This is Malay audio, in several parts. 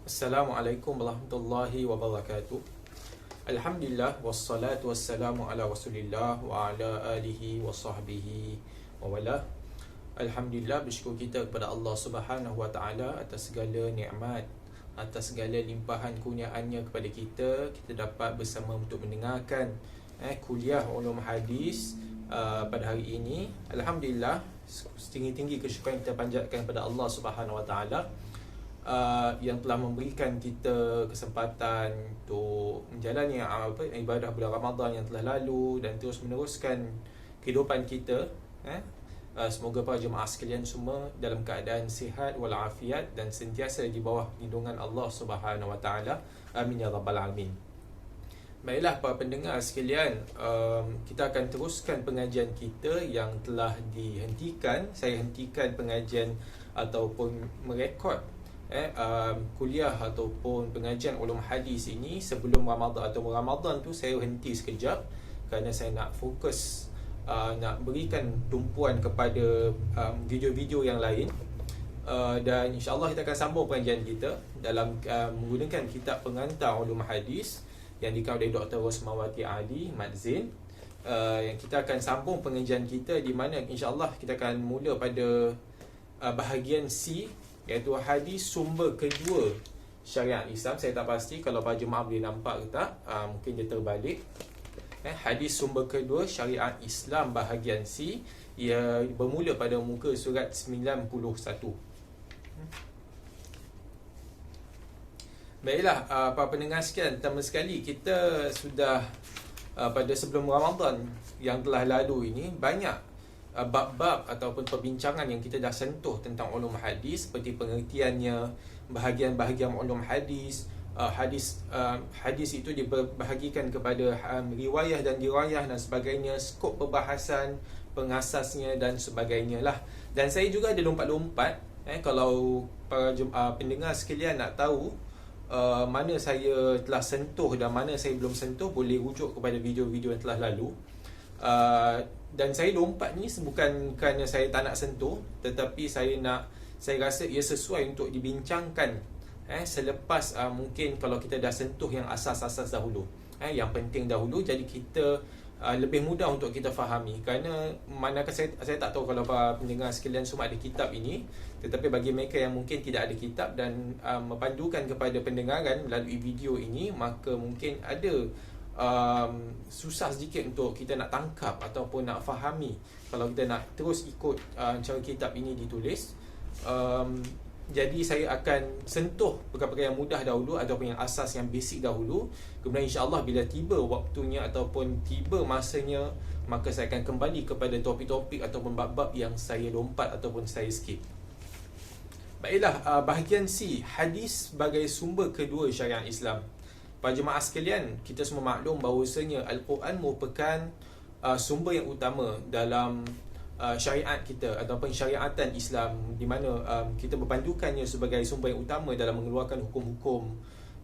Assalamualaikum warahmatullahi wabarakatuh. Alhamdulillah wassalatu wassalamu ala Rasulillah wa ala alihi wa sahbihi wa wala. Alhamdulillah, bersyukur kita kepada Allah Subhanahu wa taala atas segala nikmat, atas segala limpahan kurniaannya kepada kita. Kita dapat bersama untuk mendengarkan kuliah ulum hadis pada hari ini. Alhamdulillah, setinggi-tinggi kesyukuran kita panjatkan kepada Allah Subhanahu wa taala yang telah memberikan kita kesempatan untuk menjalani ibadah bulan Ramadan yang telah lalu dan terus meneruskan kehidupan kita. Semoga para jemaah sekalian semua dalam keadaan sihat walafiat dan sentiasa di bawah lindungan Allah Subhanahu wa taala. Amin ya rabbal alamin. Baiklah para pendengar sekalian, kita akan teruskan pengajian kita yang telah dihentikan. Saya hentikan pengajian ataupun merekod kuliah ataupun pengajian ulum hadis ini sebelum Ramadan atau Ramadan tu saya henti sekejap kerana saya nak fokus nak berikan tumpuan kepada video-video yang lain, dan insya-Allah kita akan sambung pengajian kita dalam menggunakan kitab pengantar ulum hadis yang dikau oleh Dr. Rosmawati Ali Mat Zain. Yang kita akan sambung pengajian kita di mana insya-Allah kita akan mula pada bahagian C, iaitu hadis sumber kedua syariat Islam. Saya tak pasti kalau para jemaah boleh nampak ke tak, mungkin dia terbalik. Hadis sumber kedua syariat Islam bahagian C, ia bermula pada muka surat 91. Baiklah para pendengar sekalian, pertama sekali kita sudah pada sebelum Ramadan yang telah lalu ini banyak bab-bab ataupun perbincangan yang kita dah sentuh tentang ulum hadis, seperti pengertiannya, bahagian-bahagian ulum hadis. Hadis itu dibahagikan kepada riwayah dan dirayah dan sebagainya, skop perbahasan, pengasasnya dan sebagainya lah. Dan saya juga ada lompat-lompat, kalau para pendengar sekalian nak tahu mana saya telah sentuh dan mana saya belum sentuh, boleh rujuk kepada video-video yang telah lalu. Dan saya lompat ni bukan kerana saya tak nak sentuh, tetapi saya rasa ia sesuai untuk dibincangkan selepas mungkin kalau kita dah sentuh yang asas-asas dahulu, yang penting dahulu, jadi kita lebih mudah untuk kita fahami. Kerana manakah saya tak tahu kalau para pendengar sekalian semua ada kitab ini, tetapi bagi mereka yang mungkin tidak ada kitab dan mepandukan kepada pendengaran melalui video ini, maka mungkin ada susah sedikit untuk kita nak tangkap ataupun nak fahami kalau kita nak terus ikut cara kitab ini ditulis. Jadi saya akan sentuh perkara-perkara yang mudah dahulu ataupun yang asas, yang basic dahulu. Kemudian insya-Allah bila tiba waktunya ataupun tiba masanya, maka saya akan kembali kepada topik-topik ataupun bab-bab yang saya lompat ataupun saya skip. Baiklah, bahagian C, hadis sebagai sumber kedua syariat Islam. Para jemaah sekalian, kita semua maklum bahawasanya Al-Quran merupakan sumber yang utama dalam syariat kita ataupun syariatan Islam, di mana kita berpandukannya sebagai sumber yang utama dalam mengeluarkan hukum-hukum,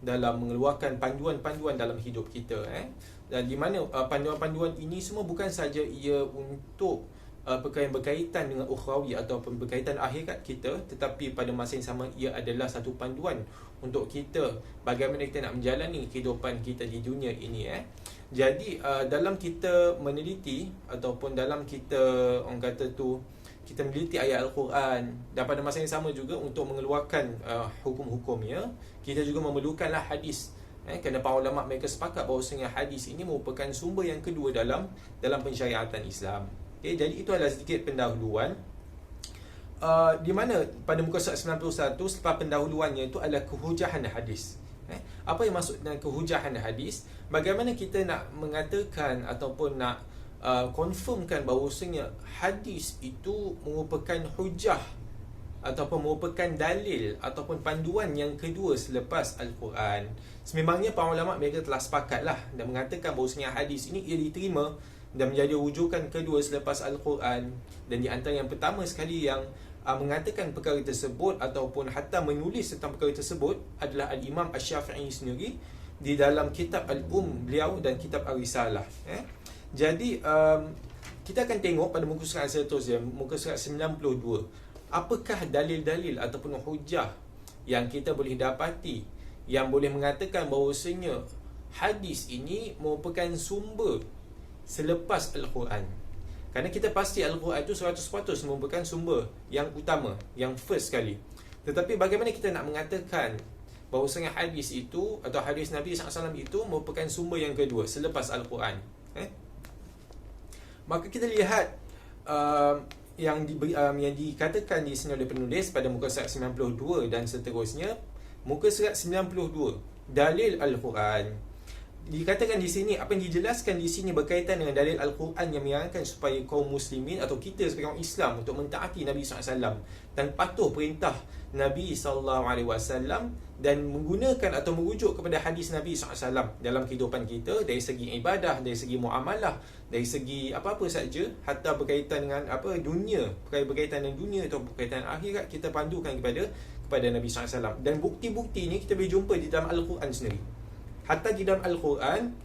dalam mengeluarkan panduan-panduan dalam hidup kita. Dan di mana panduan-panduan ini semua bukan saja ia untuk perkara yang berkaitan dengan ukhrawi ataupun berkaitan akhirat kita, tetapi pada masa yang sama ia adalah satu panduan untuk kita bagaimana kita nak menjalani kehidupan kita di dunia ini. Jadi dalam kita meneliti ataupun dalam kita, orang kata tu, kita meneliti ayat Al-Quran, dan pada masa yang sama juga untuk mengeluarkan hukum-hukumnya, kita juga memerlukanlah hadis. Kerana para ulama mereka sepakat bahawasanya hadis ini merupakan sumber yang kedua dalam pensyariatan Islam. Jadi itu adalah sedikit pendahuluan, di mana pada muka surat 91 selepas pendahuluannya itu adalah kehujahan hadis. Apa yang maksud dengan kehujahan hadis? Bagaimana kita nak mengatakan ataupun nak confirmkan bahawasanya hadis itu merupakan hujah ataupun merupakan dalil ataupun panduan yang kedua selepas Al-Quran. Sememangnya para ulama mereka telah sepakatlah dan mengatakan bahawasanya hadis ini ia diterima dan menjadi rujukan kedua selepas Al-Quran. Dan di antara yang pertama sekali yang mengatakan perkara tersebut ataupun hatta menulis tentang perkara tersebut adalah Al-Imam Asy-Syafi'i sendiri di dalam kitab Al-Um beliau dan kitab Ar-Risalah. Jadi kita akan tengok pada muka surat seterusnya, muka surat 92, apakah dalil-dalil ataupun hujah yang kita boleh dapati yang boleh mengatakan bahawasanya hadis ini merupakan sumber selepas Al-Quran. Kerana kita pasti Al-Quran itu 100% merupakan sumber yang utama, yang first sekali. Tetapi bagaimana kita nak mengatakan bahawasanya hadis itu atau hadis Nabi SAW itu merupakan sumber yang kedua selepas Al-Quran? Maka kita lihat yang dikatakan di sini oleh penulis pada muka surat 92 dan seterusnya. Muka surat 92, dalil Al-Quran. Dikatakan di sini, apa yang dijelaskan di sini berkaitan dengan dalil Al-Quran yang menyarankan supaya kaum muslimin atau kita sebagai orang Islam untuk mentaati Nabi SAW dan patuh perintah Nabi SAW dan menggunakan atau merujuk kepada hadis Nabi SAW dalam kehidupan kita dari segi ibadah, dari segi muamalah, dari segi apa-apa saja, hatta berkaitan dengan dunia, berkaitan dengan dunia atau berkaitan dengan akhirat, kita pandukan kepada Nabi SAW. Dan bukti-bukti ini kita boleh jumpa di dalam Al-Quran sendiri. Hatta di dalam Al-Quran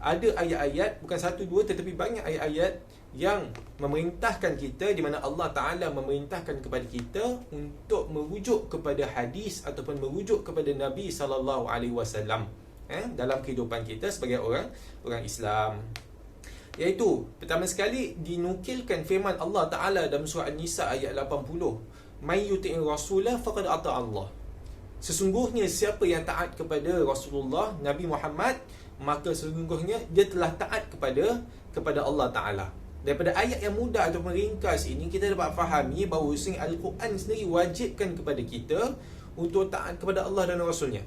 ada ayat-ayat, bukan satu dua tetapi banyak ayat-ayat yang memerintahkan kita, di mana Allah Ta'ala memerintahkan kepada kita untuk merujuk kepada hadis ataupun merujuk kepada Nabi SAW dalam kehidupan kita sebagai orang Islam. Iaitu pertama sekali dinukilkan firman Allah Ta'ala dalam surah An-Nisa ayat 80, "May yuti'ir rasulah faqad ata Allah." Sesungguhnya siapa yang taat kepada Rasulullah Nabi Muhammad, maka sesungguhnya dia telah taat kepada Allah Ta'ala. Daripada ayat yang mudah atau meringkas ini, kita dapat fahami bahawa Al-Quran sendiri wajibkan kepada kita untuk taat kepada Allah dan Rasulnya.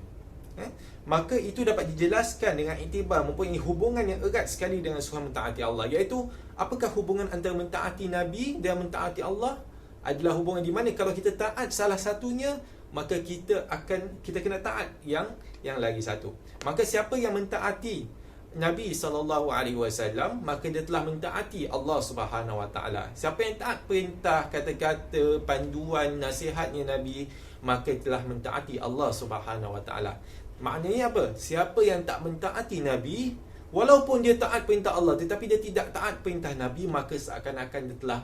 Maka itu dapat dijelaskan dengan iktibar mempunyai hubungan yang erat sekali dengan surah mentaati Allah. Iaitu, apakah hubungan antara mentaati Nabi dan mentaati Allah? Adalah hubungan di mana kalau kita taat salah satunya, maka kita kena taat yang lagi satu. Maka siapa yang mentaati Nabi SAW, maka dia telah mentaati Allah Subhanahu Wa Taala. Siapa yang taat perintah, kata-kata, panduan, nasihatnya Nabi, maka telah mentaati Allah Subhanahu Wa Taala. Maknanya apa? Siapa yang tak mentaati Nabi, walaupun dia taat perintah Allah, tetapi dia tidak taat perintah Nabi, maka seakan-akan dia telah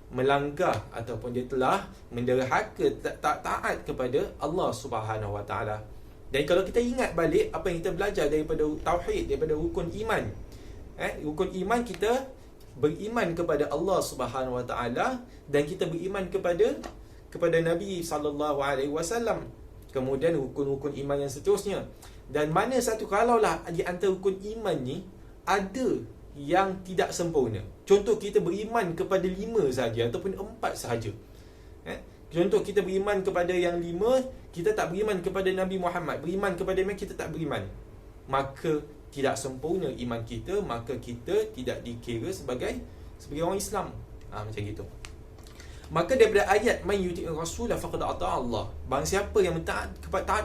melanggar ataupun dia telah menderhaka, tak taat kepada Allah Subhanahu Wa Taala. Dan kalau kita ingat balik apa yang kita belajar daripada tauhid, daripada rukun iman, rukun iman, kita beriman kepada Allah Subhanahu Wa Taala dan kita beriman kepada Nabi sallallahu alaihi wasallam. Kemudian rukun-rukun iman yang seterusnya. Dan mana satu, kalaulah di antara rukun iman ni ada yang tidak sempurna. Contoh, kita beriman kepada 5 sahaja ataupun 4 sahaja. Contoh, kita beriman kepada yang 5, kita tak beriman kepada Nabi Muhammad, beriman kepada mereka, kita tak beriman, maka tidak sempurna iman kita, maka kita tidak dikira sebagai orang Islam. Macam gitu. Maka daripada ayat "Man yuti'ir rasulah faqad ata Allah", barang siapa yang taat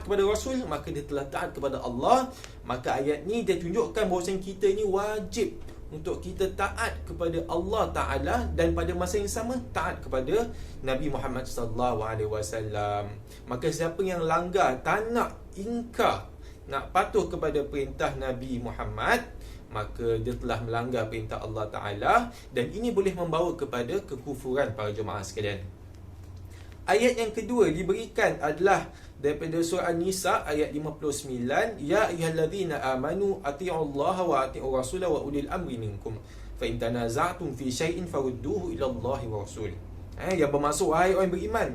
kepada Rasul, maka dia telah taat kepada Allah. Maka ayat ni dia tunjukkan bahawa kita ni wajib untuk kita taat kepada Allah Ta'ala dan pada masa yang sama taat kepada Nabi Muhammad SAW. Maka siapa yang langgar, tak nak ingkar, nak patuh kepada perintah Nabi Muhammad, maka dia telah melanggar perintah Allah Ta'ala, dan ini boleh membawa kepada kekufuran para jemaah sekalian. Ayat yang kedua diberikan adalah daripada surah An-Nisa ayat 59, "Ya ayyuhallazina amanu atti'ullaha wa atti'ur rasula wa ulil amri minkum fa in tanaza'tum fi syai'in farudduhu ila Allahi wa rasul." Yang bermaksud, wahai orang beriman,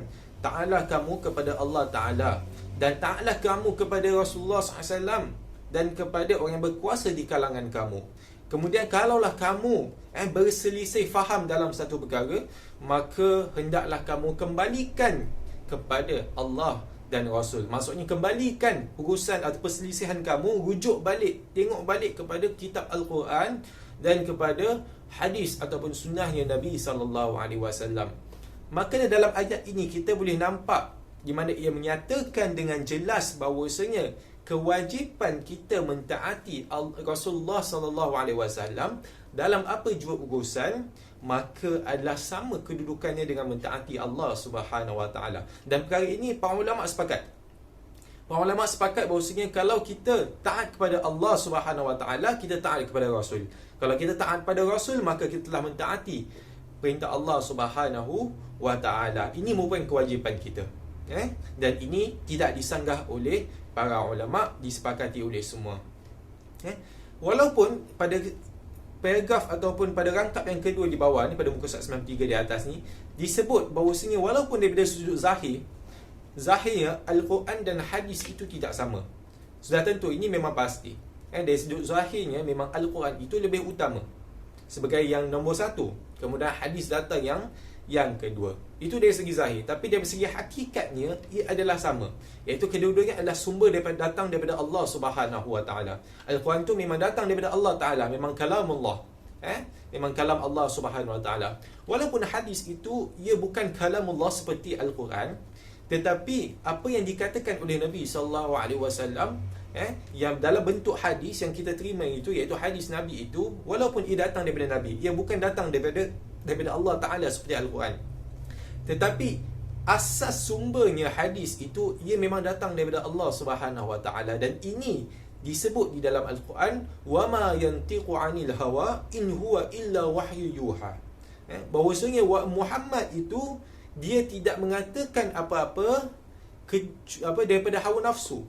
taatlah kamu kepada Allah Ta'ala dan taatlah kamu kepada Rasulullah SAW dan kepada orang yang berkuasa di kalangan kamu. Kemudian kalaulah kamu berselisih faham dalam satu perkara, maka hendaklah kamu kembalikan kepada Allah dan Rasul. Maksudnya kembalikan urusan atau perselisihan kamu, rujuk balik, tengok balik kepada kitab Al-Quran dan kepada hadis ataupun sunnahnya Nabi SAW. Maka dalam ayat ini kita boleh nampak di mana ia menyatakan dengan jelas bahawasanya kewajipan kita mentaati Rasulullah SAW dalam apa jua urusan, maka adalah sama kedudukannya dengan mentaati Allah Subhanahu Wa Taala. Dan perkara ini para ulama sepakat. Para ulama sepakat bahawasanya kalau kita taat kepada Allah Subhanahu Wa Taala, kita taat kepada Rasul. Kalau kita taat pada Rasul, maka kita telah mentaati perintah Allah Subhanahu Wa Taala. Ini merupakan kewajipan kita. Dan ini tidak disanggah oleh para ulama, disepakati oleh semua. Walaupun pada paragraf ataupun pada rangkap yang kedua di bawah ni, pada muka surat 93 di atas ni, disebut bahawasanya walaupun daripada sudut zahirnya Al-Quran dan hadis itu tidak sama. Sudah tentu ini memang pasti. Dari sudut zahirnya memang Al-Quran itu lebih utama sebagai yang nombor satu, kemudian hadis datang yang kedua. Itu dari segi zahir. Tapi dari segi hakikatnya ia adalah sama, iaitu kedua-duanya adalah sumber datang daripada Allah Subhanahu Wa Taala. Al-Quran itu memang datang daripada Allah Taala, memang kalamullah, memang kalam Allah Subhanahu Wa Taala. Walaupun hadis itu ia bukan kalamullah seperti Al-Quran, tetapi apa yang dikatakan oleh Nabi sallallahu alaihi wasallam, yang dalam bentuk hadis yang kita terima itu, iaitu hadis Nabi itu, walaupun ia datang daripada Nabi, ia bukan datang daripada Allah Ta'ala seperti Al-Quran, tetapi asas sumbernya hadis itu ia memang datang daripada Allah Subhanahu Wa Ta'ala. Dan ini disebut di dalam Al-Quran, wama yantiqu 'anil hawa in huwa illa wahyu yuha. Bahawasanya Muhammad itu dia tidak mengatakan apa-apa daripada hawa nafsu,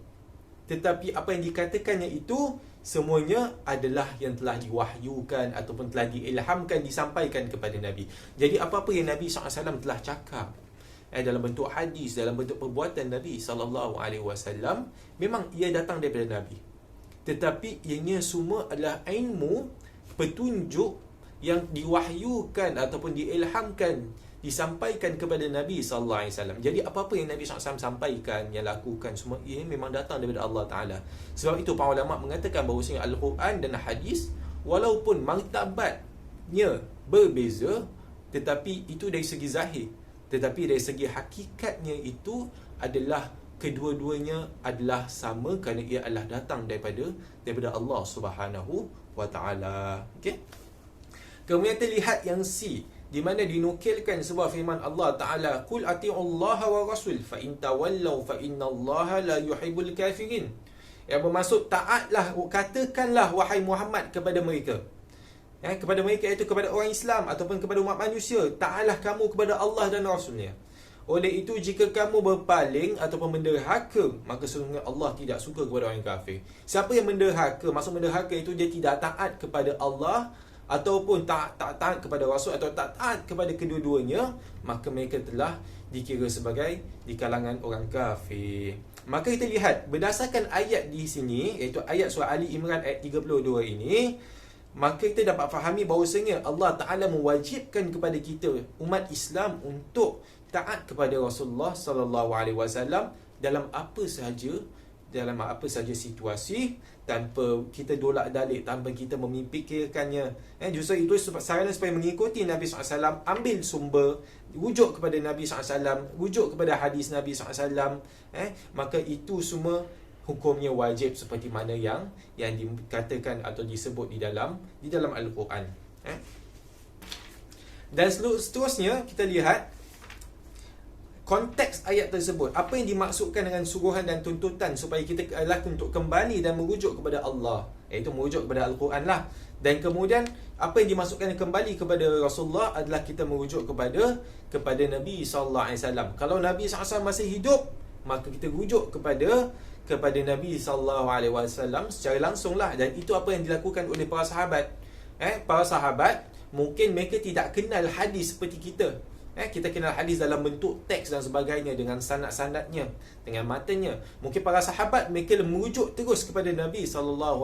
tetapi apa yang dikatakannya itu semuanya adalah yang telah diwahyukan ataupun telah diilhamkan, disampaikan kepada Nabi. Jadi apa-apa yang Nabi SAW telah cakap dalam bentuk hadis, dalam bentuk perbuatan Nabi SAW, memang ia datang daripada Nabi. Tetapi ianya semua adalah ilmu, petunjuk yang diwahyukan ataupun diilhamkan, disampaikan kepada Nabi SAW. Jadi apa-apa yang Nabi SAW sampaikan, yang lakukan, semua ia memang datang daripada Allah Ta'ala. Sebab itu para ulama mengatakan bahawasanya Al-Quran dan hadis, walaupun martabatnya berbeza, tetapi itu dari segi zahir, tetapi dari segi hakikatnya itu adalah kedua-duanya adalah sama, kerana ia adalah datang daripada Allah Subhanahu Wa Ta'ala. Okey. Kemudian terlihat yang C, di mana dinukilkan sebuah firman Allah Ta'ala, Qul ati'ullaha wa rasul fa in tawallaw fa innallaha la yuhibbul kafirin. Yang bermaksud taatlah, katakanlah wahai Muhammad kepada mereka, kepada mereka iaitu kepada orang Islam ataupun kepada umat manusia, taatlah kamu kepada Allah dan Rasulnya. Oleh itu jika kamu berpaling ataupun menderhaka, maka sesungguhnya Allah tidak suka kepada orang kafir. Siapa yang menderhaka, maksud menderhaka itu dia tidak taat kepada Allah ataupun tak taat kepada Rasul atau tak taat kepada kedua-duanya, maka mereka telah dikira sebagai di kalangan orang kafir. Maka kita lihat berdasarkan ayat di sini, iaitu ayat surah Ali Imran ayat 32 ini, maka kita dapat fahami bahawasanya Allah Ta'ala mewajibkan kepada kita umat Islam untuk taat kepada Rasulullah sallallahu alaihi wasallam dalam apa sahaja situasi, tanpa kita dolak-dalik, tanpa kita memikirkannya. Justru itu saranan supaya mengikuti Nabi SAW, ambil sumber, rujuk kepada Nabi SAW, rujuk kepada hadis Nabi SAW. Maka itu semua hukumnya wajib seperti mana yang dikatakan atau disebut di dalam Al-Quran. Dan seterusnya kita lihat konteks ayat tersebut. Apa yang dimaksudkan dengan suruhan dan tuntutan supaya kita adalah untuk kembali dan merujuk kepada Allah, iaitu merujuk kepada Al-Quran lah. Dan kemudian apa yang dimaksudkan kembali kepada Rasulullah adalah kita merujuk kepada Nabi SAW. Kalau Nabi SAW masih hidup, maka kita rujuk kepada Nabi SAW secara langsung lah. Dan itu apa yang dilakukan oleh para sahabat. Para sahabat mungkin mereka tidak kenal hadis seperti kita. Kita kenal hadis dalam bentuk teks dan sebagainya, dengan sanad-sanadnya, dengan matanya. Mungkin para sahabat mereka merujuk terus kepada Nabi SAW.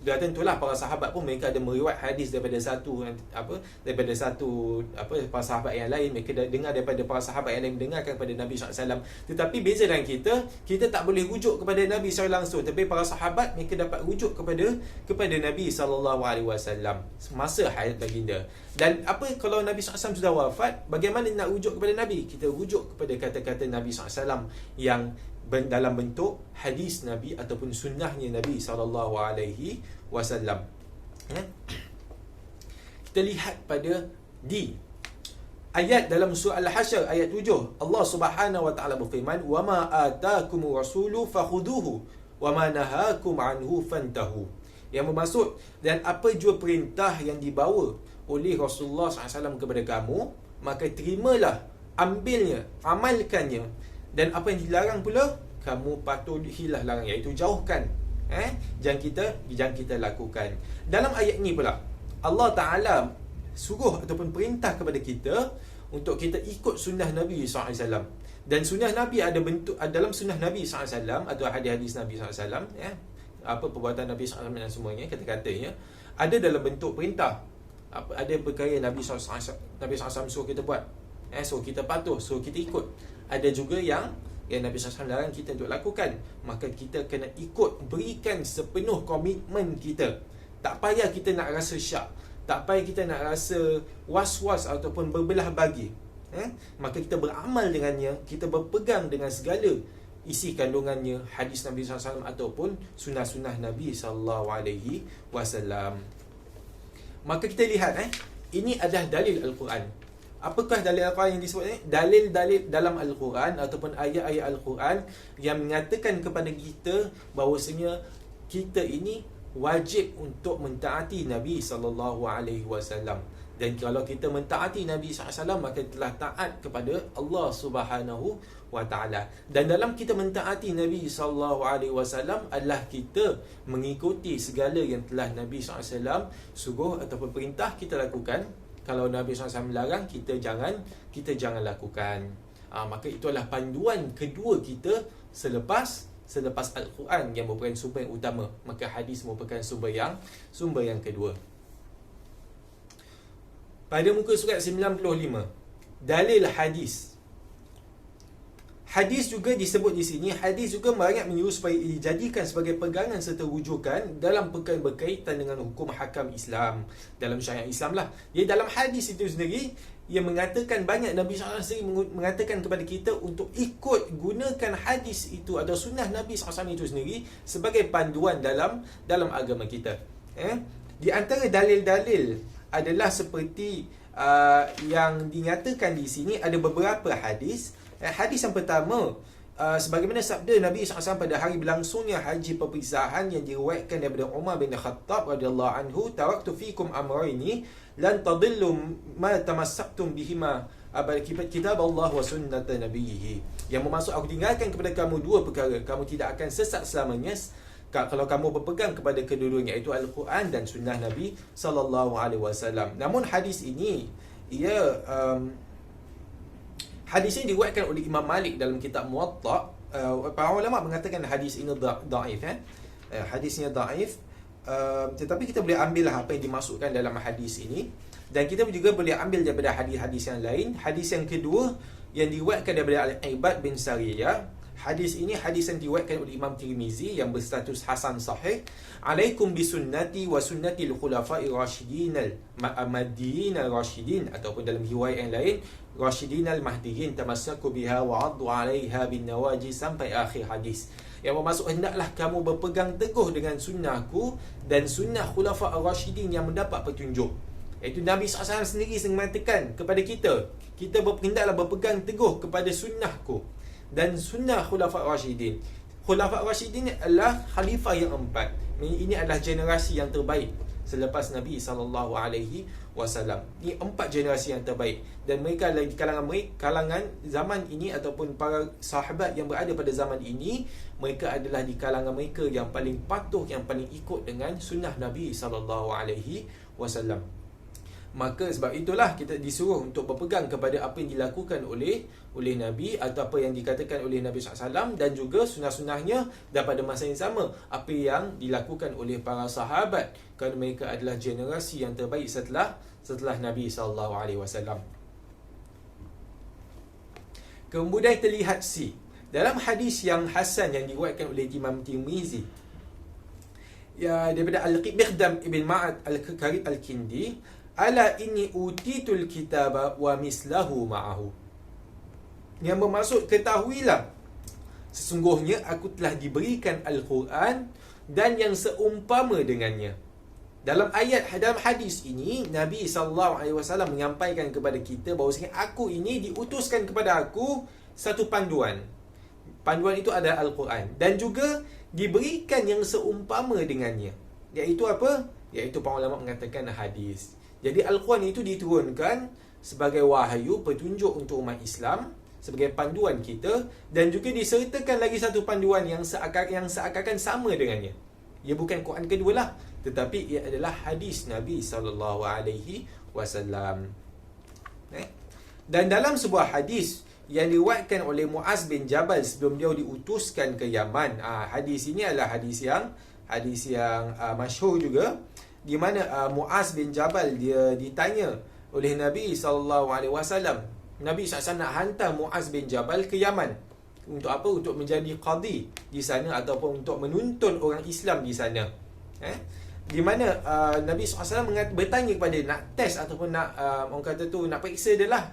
Dan tentulah para sahabat pun mereka ada meriwayat hadis daripada satu para sahabat yang lain. Mereka dengar daripada para sahabat yang lain, mendengarkan kepada Nabi SAW. Tetapi beza dengan kita tak boleh rujuk kepada Nabi SAW langsung, tapi para sahabat mereka dapat rujuk kepada Nabi SAW semasa hayat baginda. Dan apa kalau Nabi SAW sudah wafat, bagaimana nak rujuk kepada Nabi? Kita rujuk kepada kata-kata Nabi SAW yang dalam bentuk hadis Nabi ataupun sunnahnya Nabi SAW. Kita lihat pada D, ayat dalam surah Al-Hasyr ayat 7. Allah Subhanahu wa taala berfirman, "Wa ma ataakumur rasulu fakhuduhu wa ma nahakum anhu fantahu." Yang bermaksud, dan apa jua perintah yang dibawa oleh Rasulullah SAW kepada kamu, maka terimalah ambilnya, amalkannya. Dan apa yang dilarang pula, kamu patuhilah larang, iaitu jauhkan. Jangan kita lakukan. Dalam ayat ni pula, Allah Ta'ala suruh ataupun perintah kepada kita untuk kita ikut sunnah Nabi SAW. Dan sunnah Nabi ada bentuk, dalam sunnah Nabi SAW atau hadis-hadis Nabi SAW, apa perbuatan Nabi SAW dan semuanya, kata-katanya, ada dalam bentuk perintah. Ada perkara yang Nabi SAW suruh kita buat, suruh kita patuh, suruh kita ikut. Ada juga yang Nabi SAW larang kita untuk lakukan. Maka kita kena ikut, berikan sepenuh komitmen kita. Tak payah kita nak rasa syak, tak payah kita nak rasa was-was ataupun berbelah bagi. Maka kita beramal dengannya, kita berpegang dengan segala isi kandungannya, hadis Nabi SAW ataupun sunnah-sunnah Nabi SAW. Maka kita lihat, ini adalah dalil Al-Quran. Apakah dalil Al-Quran yang disebut ini? Dalil-dalil dalam Al-Quran ataupun ayat-ayat Al-Quran yang mengatakan kepada kita bahawasanya kita ini wajib untuk mentaati Nabi SAW. Dan kalau kita mentaati Nabi SAW, maka telah taat kepada Allah Subhanahu wa Ta'ala. Dan dalam kita mentaati Nabi SAW adalah kita mengikuti segala yang telah Nabi SAW suruh ataupun perintah kita lakukan. Kalau Nabi SAW melarang, kita jangan lakukan. Maka itulah panduan kedua kita selepas Al-Quran yang merupakan sumber yang utama. Maka hadis merupakan sumber yang kedua. Pada muka surat 95, dalil hadis. Hadis juga disebut di sini, hadis juga banyak menyuruh supaya dijadikan sebagai pegangan serta rujukan dalam perkara berkaitan dengan hukum hakam Islam, dalam syariat Islam lah. Jadi dalam hadis itu sendiri, ia mengatakan banyak, Nabi SAW sendiri mengatakan kepada kita untuk ikut gunakan hadis itu atau sunnah Nabi SAW itu sendiri sebagai panduan dalam agama kita. Di antara dalil-dalil adalah seperti yang dinyatakan di sini, ada beberapa hadis. Hadis yang pertama, sebagaimana sabda Nabi SAW pada hari berlangsungnya haji perpisahan yang diriwayatkan daripada Umar bin Khattab radhiyallahu anhu, taraktu fikum amrayni lan tadillu ma tamassaktum bihima kitab Allah wa sunnat nabiyhi. Yang bermaksud, aku tinggalkan kepada kamu dua perkara, kamu tidak akan sesat selamanya kalau kamu berpegang kepada kedua-duanya, iaitu Al-Quran dan sunnah Nabi SAW. Namun hadis ini, hadis ini diriwayatkan oleh Imam Malik dalam kitab Muwatta. Para ulama mengatakan hadis ini daif. Hadisnya daif. Tetapi kita boleh ambil apa yang dimasukkan dalam hadis ini. Dan kita juga boleh ambil daripada hadis-hadis yang lain. Hadis yang kedua yang diriwayatkan daripada Al-Ibad bin Sariyah. Hadis ini hadis yang diriwayatkan oleh Imam Tirmizi yang berstatus hasan sahih. Alaikum bisunnati wa sunnatil khulafa'ir rasyidin al-mahdiyyin al-rasyidin, ataupun dalam riwayat yang lain rasyidin al-mahdiyyin tamassaku biha wa 'addu 'alaiha bin nawaji, sampai akhir hadis. Yang bermaksud, hendaklah kamu berpegang teguh dengan sunnahku dan sunnah khulafa' ar-rasyidin yang mendapat petunjuk. Iaitu Nabi SAW sendiri mengatakan kepada kita hendaklah berpegang teguh kepada sunnahku dan sunnah Khulafa' Rashidin. Khulafa' Rashidin adalah khalifah yang empat. Ini adalah generasi yang terbaik selepas Nabi SAW. Ini empat generasi yang terbaik. Dan mereka adalah di kalangan zaman ini, ataupun para sahabat yang berada pada zaman ini, mereka adalah di kalangan mereka yang paling patuh, yang paling ikut dengan sunnah Nabi SAW. Maka sebab itulah kita disuruh untuk berpegang kepada apa yang dilakukan oleh Nabi, atau apa yang dikatakan oleh Nabi SAW, dan juga sunnah-sunnahnya. Dan pada masa yang sama, apa yang dilakukan oleh para sahabat, kerana mereka adalah generasi yang terbaik setelah Nabi SAW. Kemudian kita lihat dalam hadis yang hasan yang diriwayatkan oleh Imam Tirmizi, daripada Al-Miqdam ibn Ma'ad Al-Karib Al-Kindi, ala inni utitul kitaba wa mislahu ma'ahu. Yang bermaksud, ketahuilah, sesungguhnya aku telah diberikan Al-Quran dan yang seumpama dengannya. Dalam hadis ini, Nabi SAW menyampaikan kepada kita bahawasanya aku ini diutuskan kepada aku satu panduan. Panduan itu adalah Al-Quran, dan juga diberikan yang seumpama dengannya. Iaitu apa? iaitu para ulama mengatakan hadis. Jadi Al-Quran itu diturunkan sebagai wahyu, petunjuk untuk umat Islam, sebagai panduan kita, dan juga disertakan lagi satu panduan yang seakan-akan sama dengannya. Ia bukan Quran kedua lah, tetapi ia adalah hadis Nabi SAW. Dan dalam sebuah hadis yang diriwayatkan oleh Muaz bin Jabal sebelum dia diutuskan ke Yaman, hadis ini adalah hadis yang masyhur juga, di mana Muaz bin Jabal dia ditanya oleh Nabi SAW. Nabi SAW nak hantar Muaz bin Jabal ke Yaman. Untuk apa? Untuk menjadi qadi di sana, ataupun untuk menuntun orang Islam di sana. Di mana Nabi SAW bertanya kepada dia, nak test ataupun nak orang kata tu nak periksa dia lah.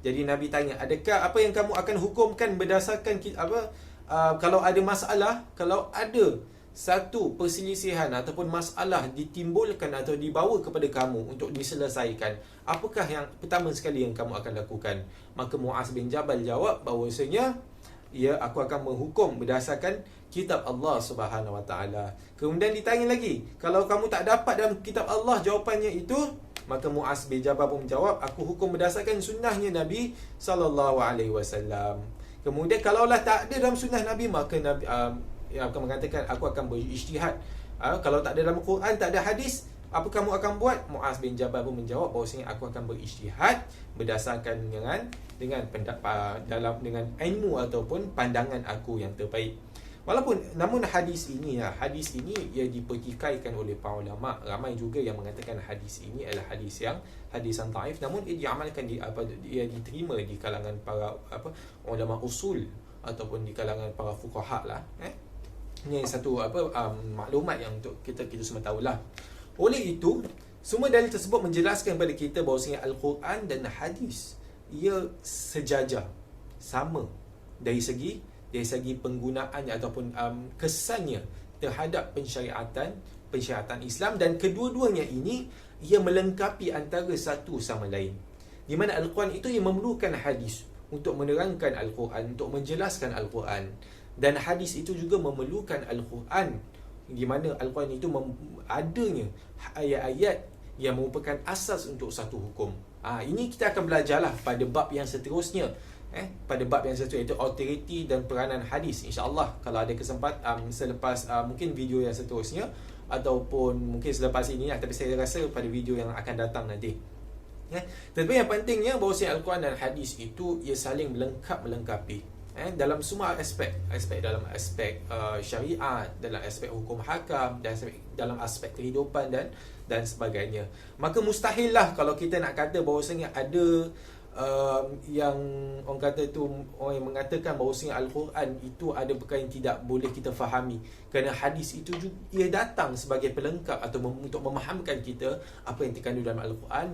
Jadi Nabi tanya, adakah apa yang kamu akan hukumkan berdasarkan kalau ada masalah, kalau ada satu perselisihan ataupun masalah ditimbulkan atau dibawa kepada kamu untuk diselesaikan, apakah yang pertama sekali yang kamu akan lakukan? Maka Muaz bin Jabal jawab bahawasanya, ya, aku akan menghukum berdasarkan kitab Allah Subhanahu Wa Taala. Kemudian ditanya lagi, kalau kamu tak dapat dalam kitab Allah jawapannya itu, maka Muaz bin Jabal pun menjawab, aku hukum berdasarkan sunnahnya Nabi SAW. Kemudian kalaulah tak ada dalam sunnah Nabi, maka Nabi akan mengatakan, aku akan berijtihad. Kalau tak ada dalam Quran, tak ada hadis, apa kamu akan buat? Muaz bin Jabal pun menjawab bahawasanya aku akan berijtihad berdasarkan dengan pendapat dengan ilmu ataupun pandangan aku yang terbaik. Namun hadis ini ia dipertikaikan oleh para ulama. Ramai juga yang mengatakan hadis ini adalah hadis yang dhaif, namun ia diamalkan ia diterima di kalangan para ulama usul ataupun di kalangan para fuqaha lah. Ini satu maklumat yang untuk kita semua tahulah. Oleh itu, semua dalil tersebut menjelaskan kepada kita bahawasanya Al-Quran dan hadis ia sejajar, sama dari segi penggunaannya ataupun kesannya terhadap pensyariatan Islam, dan kedua-duanya ini ia melengkapi antara satu sama lain. Di mana Al-Quran itu ia memerlukan hadis untuk menerangkan Al-Quran, untuk menjelaskan Al-Quran, dan hadis itu juga memerlukan Al-Quran, di mana Al-Quran itu adanya ayat-ayat yang merupakan asas untuk satu hukum. Ini kita akan belajarlah pada bab yang seterusnya. Pada bab yang satu, iaitu authority dan peranan hadis. InsyaAllah kalau ada kesempatan selepas mungkin video yang seterusnya, ataupun mungkin selepas ini, tapi saya rasa pada video yang akan datang nanti. Tetapi yang pentingnya bahawasanya Al-Quran dan hadis itu ia saling melengkapi dalam semua aspek dalam aspek syariat, dalam aspek hukum hakam, dan dalam aspek kehidupan dan sebagainya. Maka mustahil lah kalau kita nak kata bahawasanya ada yang orang kata tu, orang yang mengatakan bahawasanya Al-Quran itu ada perkara yang tidak boleh kita fahami, kerana hadis itu juga ia datang sebagai pelengkap atau untuk memahamkan kita apa yang terkandung dalam Al-Quran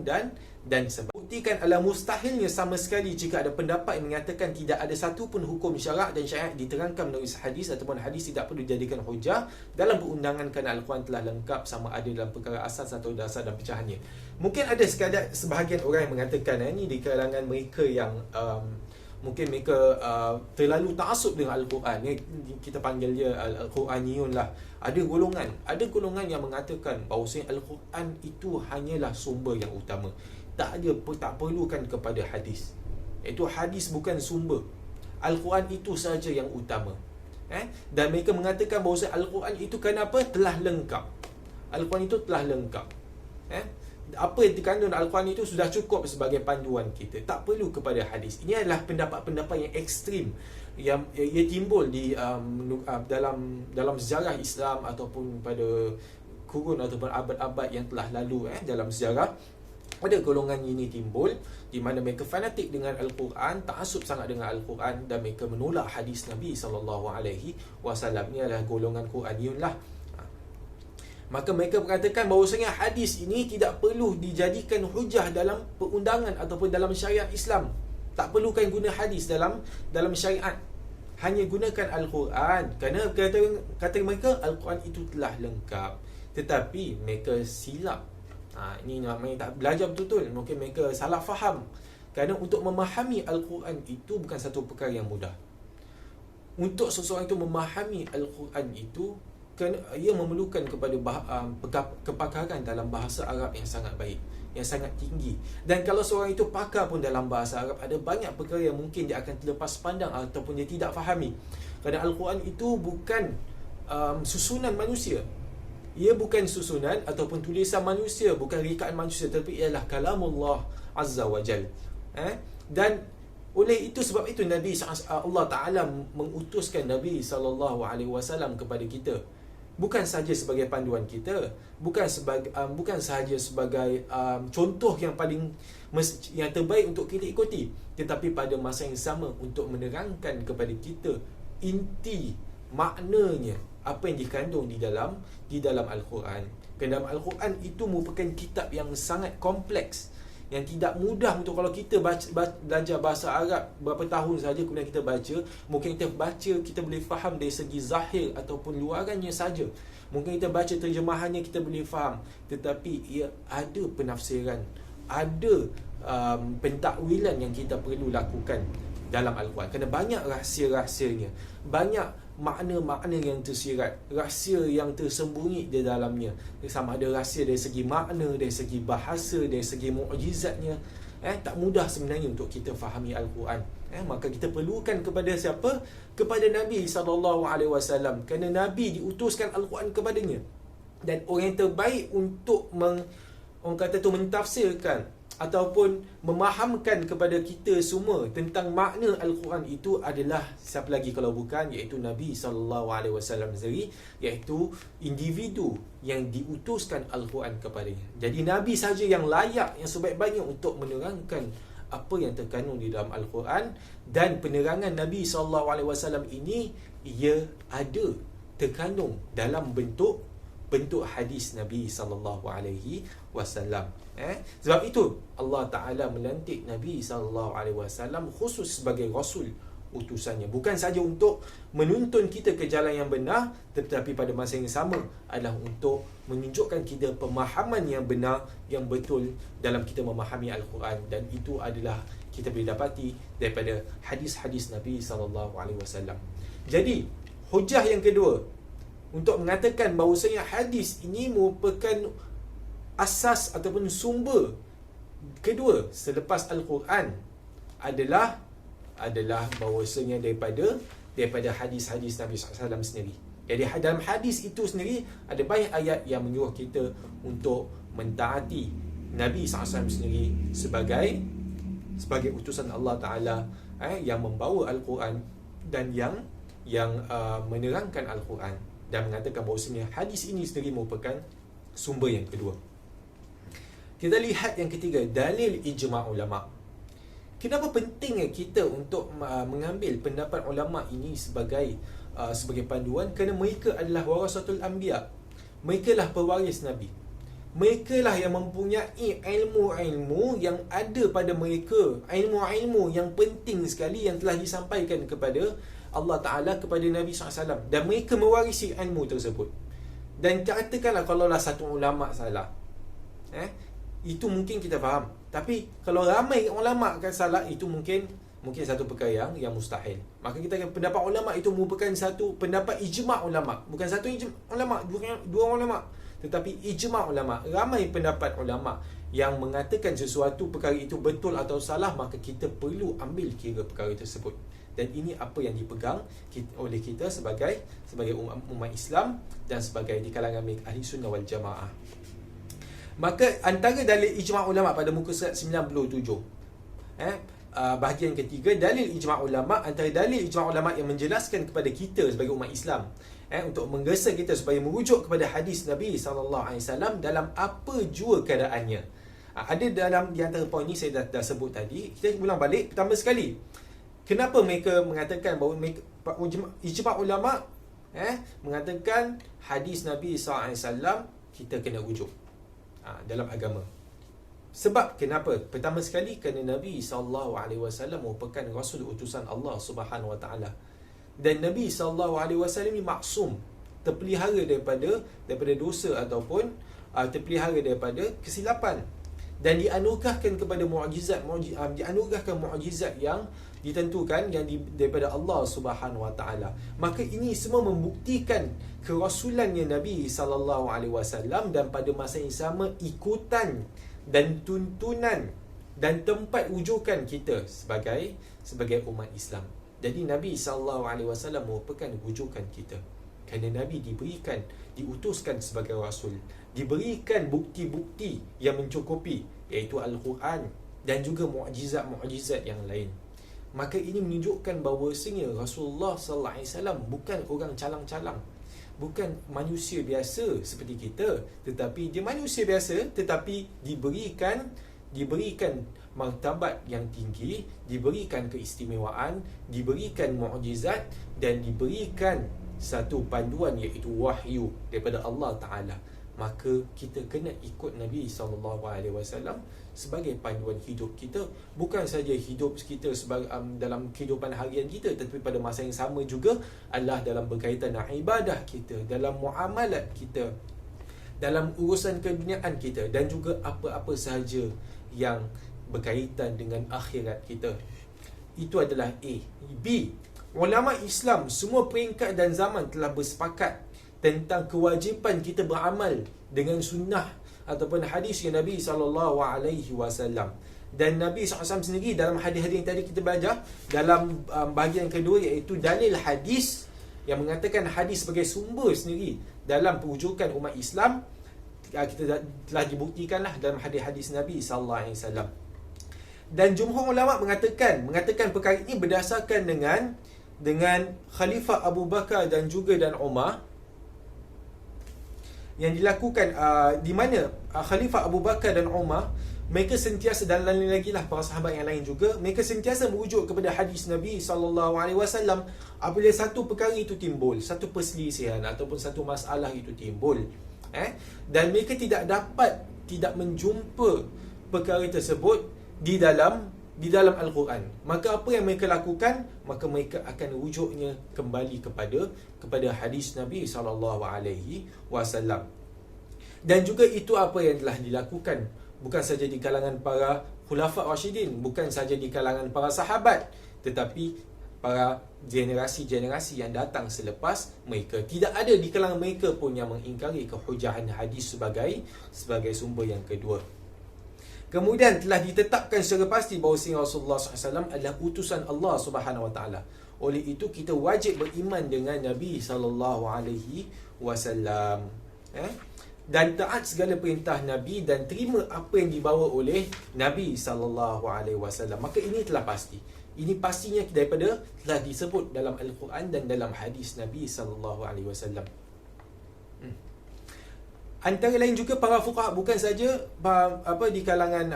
dan sebab. Buktikan adalah mustahilnya sama sekali jika ada pendapat yang mengatakan tidak ada satu pun hukum syarak dan syariat diterangkan melalui hadis, ataupun hadis tidak perlu dijadikan hujah dalam perundangan kerana Al-Quran telah lengkap sama ada dalam perkara asas atau dasar dan pecahannya. Mungkin ada sekadar sebahagian orang yang mengatakan ini di kalangan mereka yang mungkin mereka terlalu ta'assub dengan Al-Quran. Kita panggil dia Al-Quraniyun lah. Ada golongan yang mengatakan bahawasanya Al-Quran itu hanyalah sumber yang utama. Tak perlukan kepada hadis. Itu hadis bukan sumber. Al-Quran itu saja yang utama. Dan mereka mengatakan bahawasanya Al-Quran itu kenapa? Telah lengkap. Al-Quran itu telah lengkap. Apa yang terkandung dalam Al-Quran itu sudah cukup sebagai panduan kita. Tak perlu kepada hadis. Ini adalah pendapat-pendapat yang ekstrim yang ia timbul di dalam sejarah Islam ataupun pada kurun ataupun abad-abad yang telah lalu dalam sejarah. Ada golongan ini timbul di mana mereka fanatik dengan Al-Quran, ta'assub sangat dengan Al-Quran, dan mereka menolak hadis Nabi SAW. Ini adalah golongan Quraniyun lah. Maka mereka mengatakan bahawasanya hadis ini tidak perlu dijadikan hujah dalam perundangan ataupun dalam syariat Islam. Tak perlukan guna hadis dalam syariat. Hanya gunakan Al-Quran. Kerana kata mereka Al-Quran itu telah lengkap. Tetapi mereka silap. Ini namanya tak belajar betul-betul. Mungkin mereka salah faham. Kerana untuk memahami Al-Quran itu bukan satu perkara yang mudah. Untuk seseorang itu memahami Al-Quran itu, ia memerlukan kepada kepakaran dalam bahasa Arab yang sangat baik, yang sangat tinggi. Dan kalau seorang itu pakar pun dalam bahasa Arab, ada banyak perkara yang mungkin dia akan terlepas pandang ataupun dia tidak fahami. Kerana Al-Quran itu bukan susunan manusia. Ia bukan susunan ataupun tulisan manusia, bukan rekaan manusia, tapi ialah kalamullah Azza wa Jal. Dan oleh itu, sebab itu Allah Ta'ala mengutuskan Nabi SAW kepada kita, bukan sahaja sebagai panduan kita, bukan sahaja sebagai contoh yang terbaik untuk kita ikuti, tetapi pada masa yang sama untuk menerangkan kepada kita inti maknanya, apa yang dikandung di dalam Al-Quran. Kerana dalam Al-Quran itu merupakan kitab yang sangat kompleks, yang tidak mudah untuk, kalau kita belajar bahasa Arab berapa tahun saja kemudian kita baca, mungkin kita baca, kita boleh faham dari segi zahir ataupun luarannya saja. Mungkin kita baca terjemahannya kita boleh faham, tetapi ia ada penafsiran, ada pentakwilan yang kita perlu lakukan dalam Al-Quran. Kerana banyak rahsia-rahsianya, banyak makna-makna yang tersirat, rahsia yang tersembunyi di dalamnya. Sama ada rahsia dari segi makna, dari segi bahasa, dari segi mukjizatnya. Tak mudah sebenarnya untuk kita fahami Al-Quran. Maka kita perlukan kepada siapa? Kepada Nabi SAW. Kerana Nabi diutuskan Al-Quran kepadanya. Dan orang yang terbaik untuk mentafsirkan ataupun memahamkan kepada kita semua tentang makna Al-Quran itu adalah siapa lagi kalau bukan, iaitu Nabi SAW sendiri, iaitu individu yang diutuskan Al-Quran kepadanya. Jadi Nabi saja yang layak, yang sebaik-baiknya untuk menerangkan apa yang terkandung di dalam Al-Quran. Dan penerangan Nabi SAW ini, ia ada terkandung dalam bentuk hadis Nabi SAW. Sebab itu Allah Ta'ala melantik Nabi SAW khusus sebagai Rasul utusannya, bukan saja untuk menuntun kita ke jalan yang benar, tetapi pada masa yang sama adalah untuk menunjukkan kita pemahaman yang benar, yang betul dalam kita memahami Al-Quran. Dan itu adalah kita boleh dapati daripada hadis-hadis Nabi SAW. Jadi hujah yang kedua untuk mengatakan bahawasanya hadis ini merupakan asas ataupun sumber kedua selepas Al-Quran adalah bahawasanya daripada hadis-hadis Nabi SAW sendiri. Jadi dalam hadis itu sendiri ada banyak ayat yang menyuruh kita untuk mentaati Nabi SAW sendiri sebagai utusan Allah Ta'ala yang membawa Al-Quran dan yang menerangkan Al-Quran, dan mengatakan bahawasanya hadis ini sendiri merupakan sumber yang kedua. Kita lihat yang ketiga, dalil ijma' ulama'. Kenapa pentingnya kita untuk mengambil pendapat ulama' ini sebagai panduan? Kerana mereka adalah warasatul anbiya'. Mereka lah pewaris Nabi. Mereka lah yang mempunyai ilmu-ilmu yang ada pada mereka, ilmu-ilmu yang penting sekali yang telah disampaikan kepada Allah Ta'ala kepada Nabi SAW, dan mereka mewarisi ilmu tersebut. Dan katakanlah kalaulah satu ulama' salah, itu mungkin kita faham. Tapi kalau ramai ulama' akan salah, itu mungkin satu perkara yang mustahil. Maka kita kata pendapat ulama' itu merupakan satu pendapat ijma' ulama'. Bukan satu ulama', dua ulama', tetapi ijma' ulama'. Ramai pendapat ulama' yang mengatakan sesuatu perkara itu betul atau salah, maka kita perlu ambil kira perkara tersebut. Dan ini apa yang dipegang oleh kita sebagai umat Islam dan sebagai di kalangan ahli sunnah wal jamaah. Maka antara dalil ijma' ulama' pada muka surat 97, bahagian ketiga, dalil ijma' ulama', antara dalil ijma' ulama' yang menjelaskan kepada kita sebagai umat Islam, untuk menggesa kita supaya merujuk kepada hadis Nabi SAW dalam apa jua keadaannya. Ada dalam di antara poin ini saya dah sebut tadi. Kita ulang balik. Pertama sekali, kenapa mereka mengatakan bahawa ijma' ulama' mengatakan hadis Nabi SAW kita kena rujuk dalam agama. Sebab kenapa? Pertama sekali, kerana Nabi SAW merupakan Rasul utusan Allah Subhanahu Wa Taala. Dan Nabi SAW ni maksum, terpelihara daripada dosa ataupun terpelihara daripada kesilapan. dan dianugerahkan kepada dianugerahkan mukjizat yang ditentukan yang daripada Allah Subhanahu Wa Taala. Maka ini semua membuktikan kerasulannya Nabi sallallahu alaihi wasallam, dan pada masa yang sama ikutan dan tuntunan dan tempat rujukan kita sebagai umat Islam. Jadi Nabi sallallahu alaihi wasallam merupakan rujukan kita. Kerana Nabi diutuskan sebagai Rasul, diberikan bukti-bukti yang mencukupi, iaitu Al-Quran dan juga mukjizat-mukjizat yang lain. Maka ini menunjukkan bahawasanya Rasulullah sallallahu alaihi wasallam bukan orang calang-calang, bukan manusia biasa seperti kita, tetapi dia manusia biasa tetapi diberikan martabat yang tinggi, diberikan keistimewaan, diberikan mukjizat dan diberikan satu panduan, iaitu wahyu daripada Allah Ta'ala. Maka kita kena ikut Nabi SAW sebagai panduan hidup kita. Bukan saja hidup kita dalam kehidupan harian kita, tetapi pada masa yang sama juga adalah dalam berkaitan dengan ibadah kita, dalam muamalat kita, dalam urusan keduniaan kita, dan juga apa-apa sahaja yang berkaitan dengan akhirat kita. Itu adalah A. B, ulama Islam semua peringkat dan zaman telah bersepakat tentang kewajipan kita beramal dengan sunnah ataupun hadis yang Nabi SAW. Dan Nabi SAW sendiri dalam hadis-hadis yang tadi kita belajar, dalam bahagian kedua, iaitu dalil hadis yang mengatakan hadis sebagai sumber sendiri dalam perwujudan umat Islam, kita telah dibuktikanlah dalam hadis-hadis Nabi SAW. Dan jumhur ulama mengatakan perkara ini berdasarkan dengan Khalifah Abu Bakar dan Umar, yang dilakukan di mana Khalifah Abu Bakar dan Umar, mereka sentiasa, dan lain lagi lah para sahabat yang lain juga, mereka sentiasa merujuk kepada hadis Nabi SAW apabila satu perkara itu timbul, satu perselisihan ataupun satu masalah itu timbul, dan mereka tidak menjumpa perkara tersebut di dalam Al-Quran. Maka apa yang mereka lakukan? Maka mereka akan rujuknya kembali kepada hadis Nabi SAW. Dan juga itu apa yang telah dilakukan, bukan saja di kalangan para khulafa Rashidin, bukan saja di kalangan para sahabat, tetapi para generasi-generasi yang datang selepas mereka. Tidak ada di kalangan mereka pun yang mengingkari kehujahan hadis sebagai sumber yang kedua. Kemudian telah ditetapkan secara pasti bahawa Rasulullah SAW adalah utusan Allah Subhanahu Wa Taala. Oleh itu kita wajib beriman dengan Nabi SAW, dan taat segala perintah Nabi dan terima apa yang dibawa oleh Nabi SAW. Maka ini telah pasti. Ini pastinya daripada telah disebut dalam Al-Quran dan dalam hadis Nabi SAW. Antara lain juga para fuqaha, bukan saja di kalangan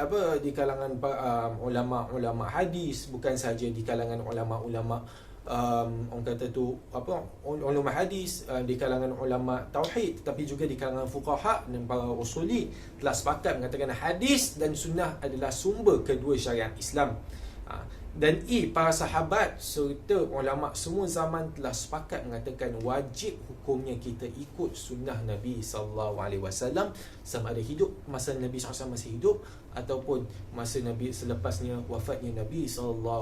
ulama hadis, bukan saja di kalangan ulama orang kata tu ulama hadis, di kalangan ulama tauhid, tetapi juga di kalangan fuqaha dan para usuli telah sepakat mengatakan hadis dan sunnah adalah sumber kedua syariat Islam. Dan para sahabat serta ulama semua zaman telah sepakat mengatakan wajib hukumnya kita ikut sunnah Nabi SAW sama ada hidup masa Nabi SAW masih hidup ataupun masa Nabi selepasnya wafatnya Nabi SAW.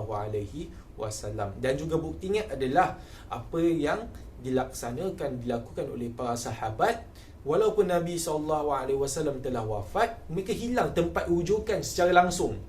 Dan juga buktinya adalah apa yang dilakukan oleh para sahabat. Walaupun Nabi SAW telah wafat, mereka hilang tempat rujukan secara langsung.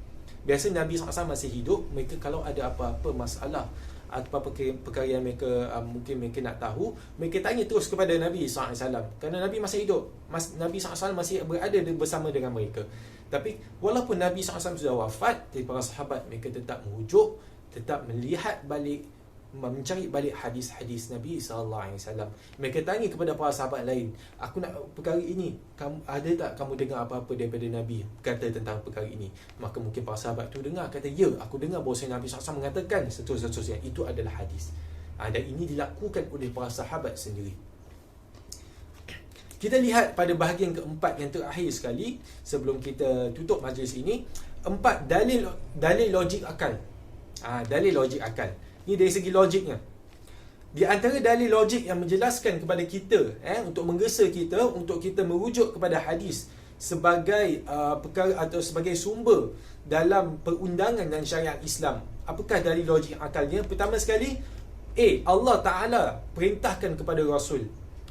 Biasa Nabi SAW masih hidup, mereka kalau ada apa-apa masalah, apa perkara yang mereka mungkin mereka nak tahu, mereka tanya terus kepada Nabi SAW. Kerana Nabi masih hidup, Nabi SAW masih berada bersama dengan mereka. Tapi walaupun Nabi SAW sudah wafat, para sahabat mereka tetap merujuk, tetap melihat balik, mencari balik hadis-hadis Nabi SAW. Mereka tanya kepada para sahabat lain, aku nak perkara ini, ada tak kamu dengar apa-apa daripada Nabi kata tentang perkara ini? Maka mungkin para sahabat tu dengar, kata ya, aku dengar bahawa Nabi SAW mengatakan seterusnya. Itu adalah hadis. Dan ini dilakukan oleh para sahabat sendiri. Kita lihat pada bahagian keempat yang terakhir sekali sebelum kita tutup majlis ini. 4, dalil logik akal. Dalil logik akal. Ini dari segi logiknya. Di antara dalil logik yang menjelaskan kepada kita, untuk menggesa kita, untuk kita merujuk kepada hadis sebagai perkara atau sebagai sumber dalam perundangan dan syariat Islam? Apakah dalil logik akalnya? Pertama sekali, Allah Ta'ala perintahkan kepada Rasul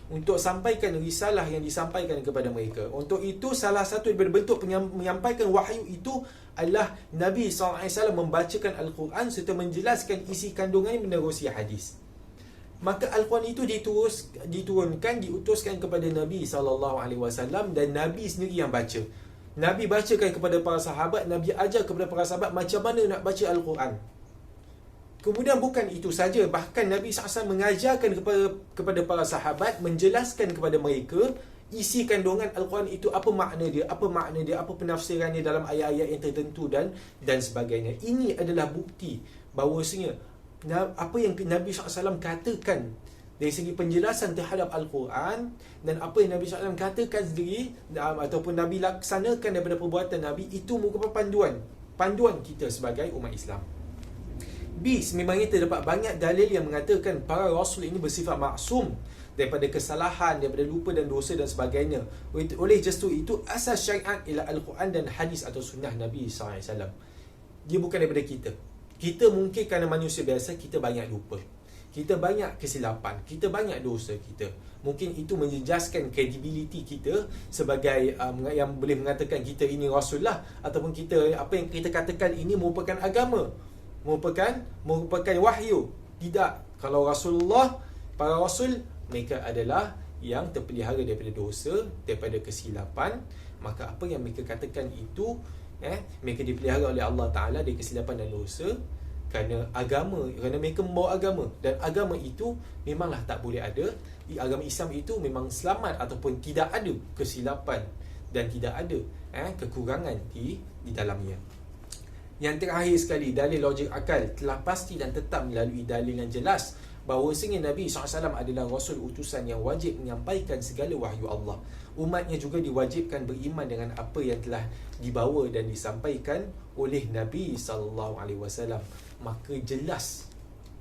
untuk sampaikan risalah yang disampaikan kepada mereka. Untuk itu, salah satu daripada bentuk menyampaikan wahyu itu adalah Nabi SAW membacakan Al-Quran serta menjelaskan isi kandungannya menerusi hadis. Maka Al-Quran itu diutuskan kepada Nabi SAW, dan Nabi sendiri yang baca. Nabi bacakan kepada para sahabat, Nabi ajar kepada para sahabat macam mana nak baca Al-Quran. Kemudian bukan itu saja, bahkan Nabi SAW mengajarkan kepada para sahabat, menjelaskan kepada mereka isi kandungan Al-Quran itu, apa makna dia, apa penafsirannya dalam ayat-ayat yang tertentu dan sebagainya. Ini adalah bukti bahawasanya apa yang Nabi SAW katakan dari segi penjelasan terhadap Al-Quran, dan apa yang Nabi SAW katakan sendiri ataupun Nabi laksanakan daripada perbuatan Nabi, itu merupakan panduan kita sebagai umat Islam. Memang kita dapat banyak dalil yang mengatakan para Rasul ini bersifat maksum daripada kesalahan, daripada lupa dan dosa dan sebagainya. Oleh justru itu, asas syariat ialah Al-Quran dan hadis atau sunnah Nabi SAW. Dia bukan daripada kita. Kita mungkin kerana manusia biasa, kita banyak lupa, kita banyak kesilapan, kita banyak dosa kita. Mungkin itu menjejaskan kredibiliti kita sebagai yang boleh mengatakan kita ini Rasul lah, ataupun kita, apa yang kita katakan ini merupakan agama, merupakan wahyu. Tidak. Kalau Rasulullah, para Rasul, mereka adalah yang terpelihara daripada dosa, daripada kesilapan. Maka apa yang mereka katakan itu, mereka dipelihara oleh Allah Ta'ala dari kesilapan dan dosa kerana mereka membawa agama, dan agama itu memanglah tak boleh ada. Agama Islam itu memang selamat ataupun tidak ada kesilapan dan tidak ada kekurangan di dalamnya. Yang terakhir sekali, dalil logik akal telah pasti dan tetap melalui dalil yang jelas bahawasanya Nabi SAW adalah Rasul utusan yang wajib menyampaikan segala wahyu Allah. Umatnya juga diwajibkan beriman dengan apa yang telah dibawa dan disampaikan oleh Nabi SAW. Maka jelas,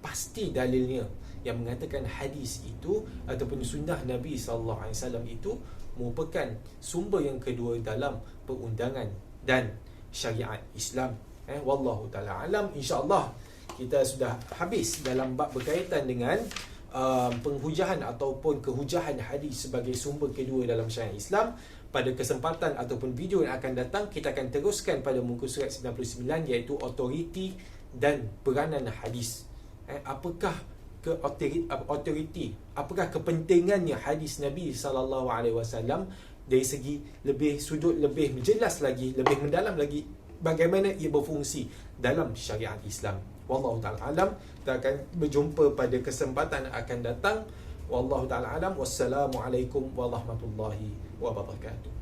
pasti dalilnya yang mengatakan hadis itu ataupun sunnah Nabi SAW itu merupakan sumber yang kedua dalam perundangan dan syariat Islam. Wallahu ta'ala alam. InsyaAllah kita sudah habis dalam bab berkaitan dengan penghujahan ataupun kehujahan hadis sebagai sumber kedua dalam syariat Islam. Pada kesempatan ataupun video yang akan datang, kita akan teruskan pada muka surat 99, iaitu autoriti dan peranan hadis. Apakah autoriti, apakah kepentingannya hadis Nabi SAW dari segi lebih sudut, lebih jelas lagi, lebih mendalam lagi, bagaimana ia berfungsi dalam syariat Islam. Wallahu ta'ala alam. Kita akan berjumpa pada kesempatan akan datang. Wallahu ta'ala alam. Wassalamualaikum warahmatullahi wabarakatuh.